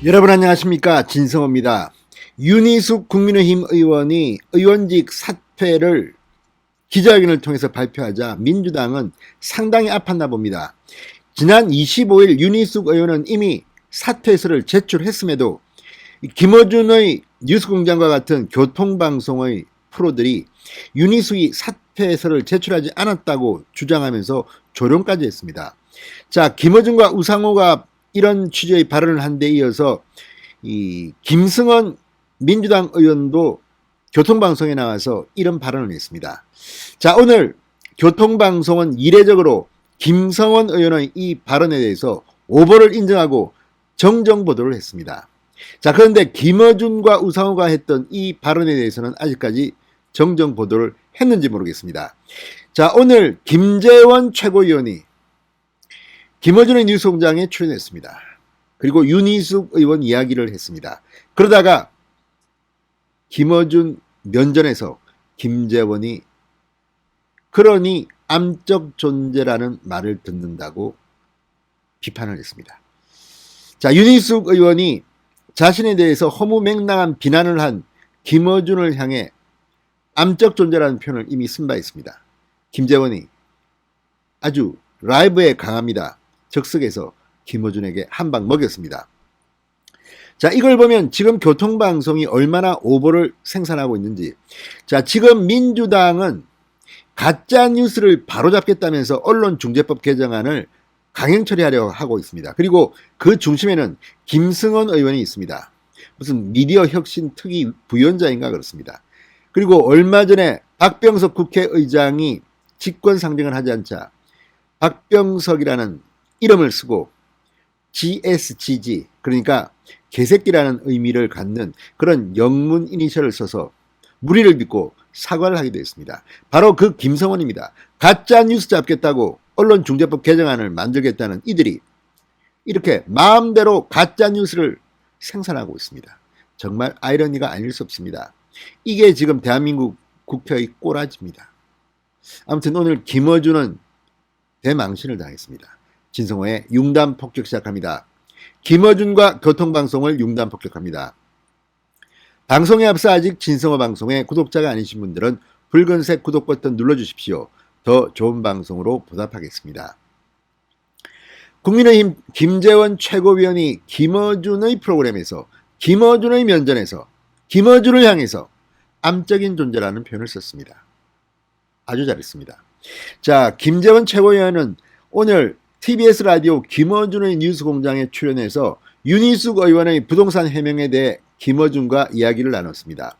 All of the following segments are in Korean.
여러분 안녕하십니까, 진성호입니다. 윤희숙 국민의힘 의원이 의원직 사퇴를 기자회견을 통해서 발표하자 민주당은 상당히 아팠나 봅니다. 지난 25일 윤희숙 의원은 이미 사퇴서를 제출했음에도 김어준의 뉴스공장과 같은 교통방송의 프로들이 윤희숙이 사퇴서를 제출하지 않았다고 주장하면서 조롱까지 했습니다. 자, 김어준과 우상호가 이런 취지의 발언을 한 데 이어서 이 김승원 민주당 의원도 교통방송에 나와서 이런 발언을 했습니다. 자, 오늘 교통방송은 이례적으로 김성원 의원의 이 발언에 대해서 오보를 인정하고 정정 보도를 했습니다. 자, 그런데 김어준과 우상호가 했던 이 발언에 대해서는 아직까지 정정 보도를 했는지 모르겠습니다. 자, 오늘 김재원 최고위원이 김어준의 뉴스공장에 출연했습니다. 그리고 윤희숙 의원 이야기를 했습니다. 그러다가 김어준 면전에서 김재원이 그러니 암적 존재라는 말을 듣는다고 비판을 했습니다. 자, 윤희숙 의원이 자신에 대해서 허무맹랑한 비난을 한 김어준을 향해 암적 존재라는 표현을 이미 쓴 바 있습니다. 김재원이 아주 라이브에 강합니다. 적석에서 김어준에게 한 방 먹였습니다. 자, 이걸 보면 지금 교통방송이 얼마나 오보를 생산하고 있는지. 자, 지금 민주당은 가짜 뉴스를 바로잡겠다면서 언론중재법 개정안을 강행 처리하려고 하고 있습니다. 그리고 그 중심에는 김승원 의원이 있습니다. 무슨 미디어 혁신 특위 부위원장인가 그렇습니다. 그리고 얼마 전에 박병석 국회의장이 직권 상정을 하지 않자 박병석이라는 이름을 쓰고 GSGG, 그러니까 개새끼라는 의미를 갖는 그런 영문 이니셜을 써서 무리를 빚고 사과를 하게 되었습니다. 바로 그 김성원입니다. 가짜 뉴스 잡겠다고 언론중재법 개정안을 만들겠다는 이들이 이렇게 마음대로 가짜 뉴스를 생산하고 있습니다. 정말 아이러니가 아닐 수 없습니다. 이게 지금 대한민국 국회의 꼬라지입니다. 아무튼 오늘 김어준은 대망신을 당했습니다. 진성호의 융단 폭격 시작합니다. 김어준과 교통방송을 융단 폭격합니다. 방송에 앞서 아직 진성호 방송의 구독자가 아니신 분들은 붉은색 구독 버튼 눌러주십시오. 더 좋은 방송으로 보답하겠습니다. 국민의힘 김재원 최고위원이 김어준의 프로그램에서 김어준의 면전에서 김어준을 향해서 암적인 존재라는 표현을 썼습니다. 아주 잘했습니다. 자, 김재원 최고위원은 오늘 TBS 라디오 김어준의 뉴스공장에 출연해서 윤희숙 의원의 부동산 해명에 대해 김어준과 이야기를 나눴습니다.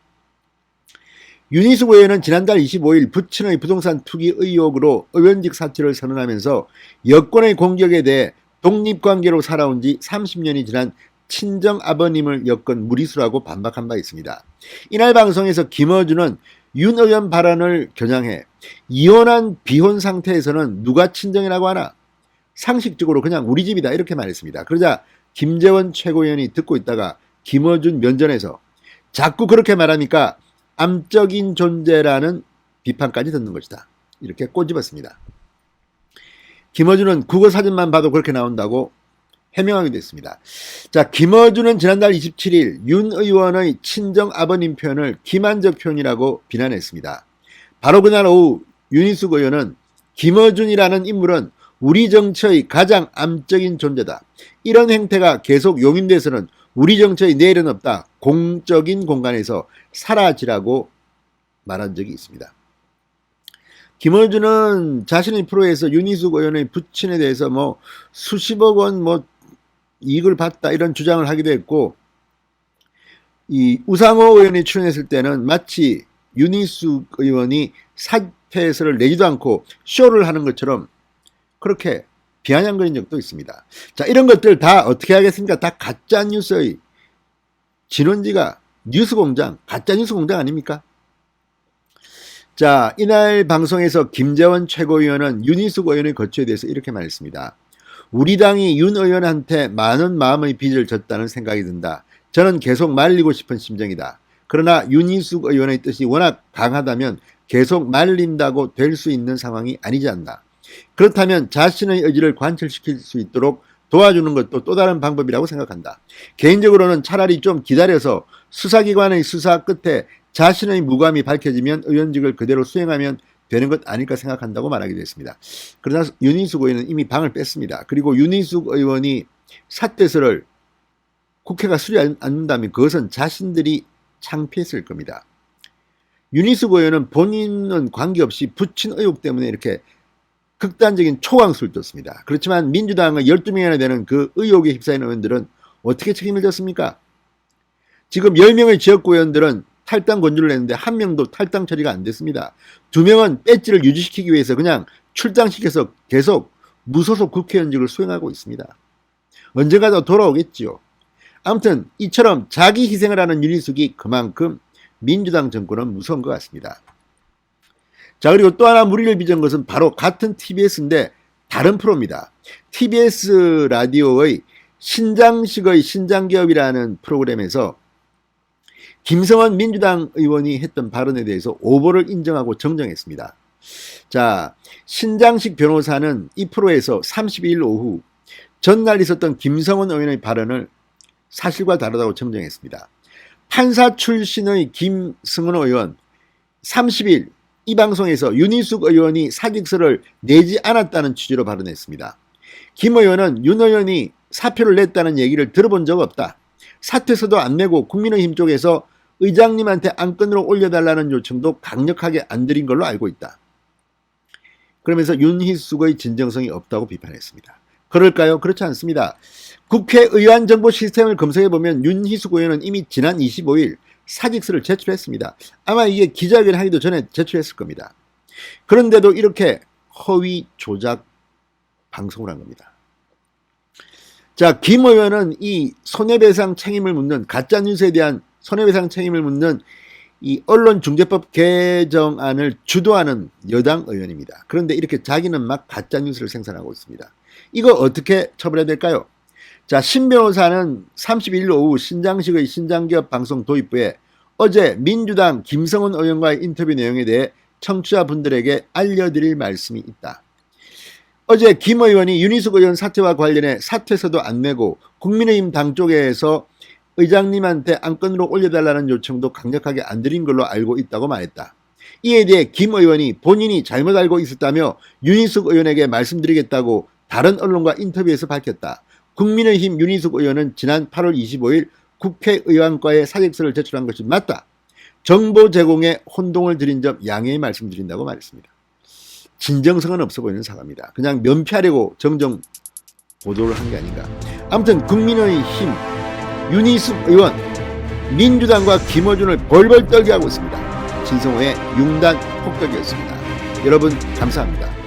윤희숙 의원은 지난달 25일 부친의 부동산 투기 의혹으로 의원직 사퇴를 선언하면서 여권의 공격에 대해 독립관계로 살아온 지 30년이 지난 친정 아버님을 여권 무리수라고 반박한 바 있습니다. 이날 방송에서 김어준은 윤 의원 발언을 겨냥해 이혼한 비혼 상태에서는 누가 친정이라고 하나? 상식적으로 그냥 우리 집이다 이렇게 말했습니다. 그러자 김재원 최고위원이 듣고 있다가 김어준 면전에서 자꾸 그렇게 말하니까 암적인 존재라는 비판까지 듣는 것이다. 이렇게 꼬집었습니다. 김어준은 국어 사진만 봐도 그렇게 나온다고 해명하기도 했습니다. 자, 김어준은 지난달 27일 윤 의원의 친정 아버님 표현을 기만적 표현이라고 비난했습니다. 바로 그날 오후 윤희숙 의원은 김어준이라는 인물은 우리 정치의 가장 암적인 존재다. 이런 행태가 계속 용인돼서는 우리 정치의 내일은 없다. 공적인 공간에서 사라지라고 말한 적이 있습니다. 김어준은 자신의 프로에서 윤희숙 의원의 부친에 대해서 수십억 원 이익을 봤다 이런 주장을 하기도 했고, 이 우상호 의원이 출연했을 때는 마치 윤희숙 의원이 사퇴서를 내지도 않고 쇼를 하는 것처럼 그렇게 비아냥거린 적도 있습니다. 자, 이런 것들 다 어떻게 하겠습니까? 다 가짜 뉴스의 진원지가 뉴스공장, 가짜 뉴스공장 아닙니까? 자, 이날 방송에서 김재원 최고위원은 윤희숙 의원의 거취에 대해서 이렇게 말했습니다. 우리 당이 윤 의원한테 많은 마음의 빚을 졌다는 생각이 든다. 저는 계속 말리고 싶은 심정이다. 그러나 윤희숙 의원의 뜻이 워낙 강하다면 계속 말린다고 될 수 있는 상황이 아니지 않나. 그렇다면 자신의 의지를 관철시킬 수 있도록 도와주는 것도 또 다른 방법이라고 생각한다. 개인적으로는 차라리 좀 기다려서 수사기관의 수사 끝에 자신의 무감이 밝혀지면 의원직을 그대로 수행하면 되는 것 아닐까 생각한다고 말하게 됐습니다. 그러나 윤희숙 의원은 이미 방을 뺐습니다. 그리고 윤희숙 의원이 사퇴서를 국회가 수리하지 않는다면 그것은 자신들이 창피했을 겁니다. 윤희숙 의원은 본인은 관계없이 붙인 의혹 때문에 이렇게 극단적인 초강수를 떴습니다. 그렇지만 민주당의 12명이나 되는 그 의혹에 휩싸인 의원들은 어떻게 책임을 졌습니까? 지금 10명의 지역구 의원들은 탈당 권유를 냈는데 한 명도 탈당 처리가 안 됐습니다. 2명은 배지를 유지시키기 위해서 그냥 출당시켜서 계속 무소속 국회의원직을 수행하고 있습니다. 언젠가 더 돌아오겠지요. 아무튼 이처럼 자기 희생을 하는 윤희숙이 그만큼 민주당 정권은 무서운 것 같습니다. 자, 그리고 또 하나 무리를 빚은 것은 바로 같은 TBS인데 다른 프로입니다. TBS 라디오의 신장식의 신장기업이라는 프로그램에서 김성원 민주당 의원이 했던 발언에 대해서 오보를 인정하고 정정했습니다. 자, 신장식 변호사는 이 프로에서 32일 오후 전날 있었던 김성원 의원의 발언을 사실과 다르다고 정정했습니다. 판사 출신의 김승원 의원 30일 이 방송에서 윤희숙 의원이 사직서를 내지 않았다는 취지로 발언했습니다. 김 의원은 윤 의원이 사표를 냈다는 얘기를 들어본 적 없다. 사퇴서도 안 내고 국민의힘 쪽에서 의장님한테 안건으로 올려달라는 요청도 강력하게 안 드린 걸로 알고 있다. 그러면서 윤희숙의 진정성이 없다고 비판했습니다. 그럴까요? 그렇지 않습니다. 국회의원 정보 시스템을 검색해보면 윤희숙 의원은 이미 지난 25일 사직서를 제출했습니다. 아마 이게 기자회견 하기도 전에 제출했을 겁니다. 그런데도 이렇게 허위 조작 방송을 한 겁니다. 자, 김 의원은 이 손해배상 책임을 묻는 가짜뉴스에 대한 손해배상 책임을 묻는 이 언론중재법 개정안을 주도하는 여당 의원입니다. 그런데 이렇게 자기는 막 가짜뉴스를 생산하고 있습니다. 이거 어떻게 처벌해야 될까요? 자, 신 변호사는 31일 오후 신장식의 신장기업 방송 도입부에 어제 민주당 김성원 의원과의 인터뷰 내용에 대해 청취자분들에게 알려드릴 말씀이 있다. 어제 김 의원이 윤희숙 의원 사퇴와 관련해 사퇴서도 안 내고 국민의힘 당 쪽에서 의장님한테 안건으로 올려달라는 요청도 강력하게 안 드린 걸로 알고 있다고 말했다. 이에 대해 김 의원이 본인이 잘못 알고 있었다며 윤희숙 의원에게 말씀드리겠다고 다른 언론과 인터뷰에서 밝혔다. 국민의힘 윤희숙 의원은 지난 8월 25일 국회의원과의 사직서를 제출한 것이 맞다. 정보 제공에 혼동을 드린 점 양해의 말씀드린다고 말했습니다. 진정성은 없어 보이는 사과입니다. 그냥 면피하려고 정정 보도를 한 게 아닌가. 아무튼 국민의힘 윤희숙 의원 민주당과 김어준을 벌벌 떨게 하고 있습니다. 진성호의 융단 폭격이었습니다. 여러분 감사합니다.